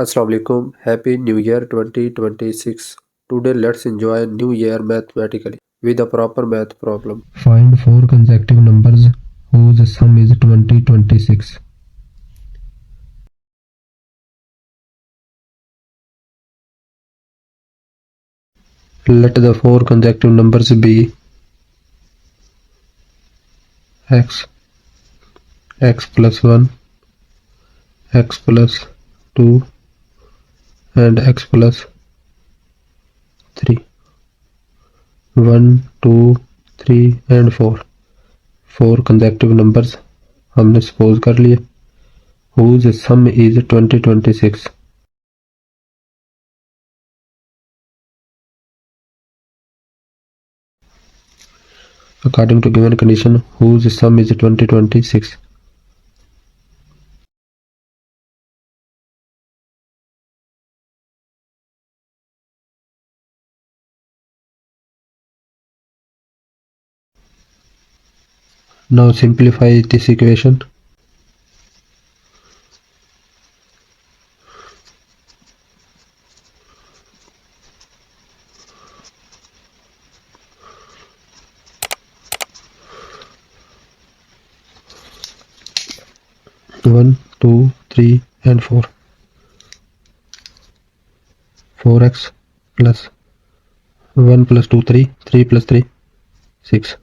Assalamu alaikum. Happy New Year 2026. Today let's enjoy New Year mathematically with a proper math problem. Find four consecutive numbers whose sum is 2026. Let the four consecutive numbers be x, x plus 1, x plus 2, and x plus 3. 1, 2, 3 and 4. Four consecutive numbers हमने suppose कर लिए whose sum is 2026. According to given condition, whose sum is 2026. Now simplify this equation. One, two, three, and 4. 4x plus 1 plus 2, 3. 3 plus 3, 6.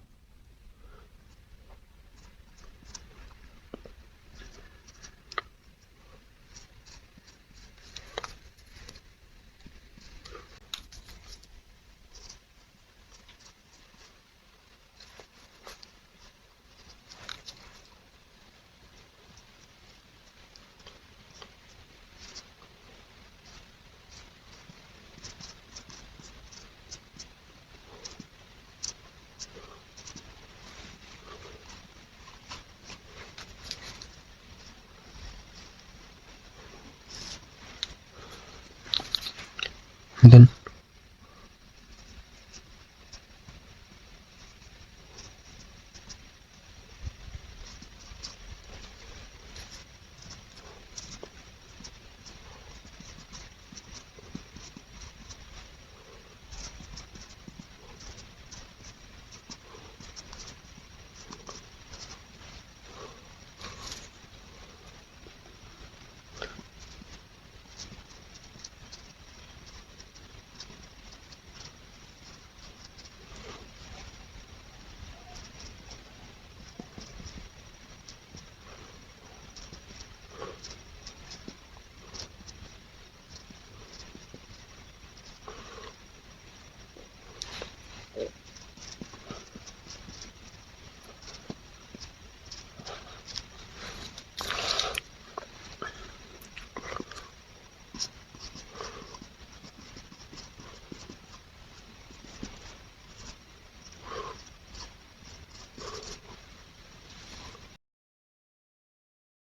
Then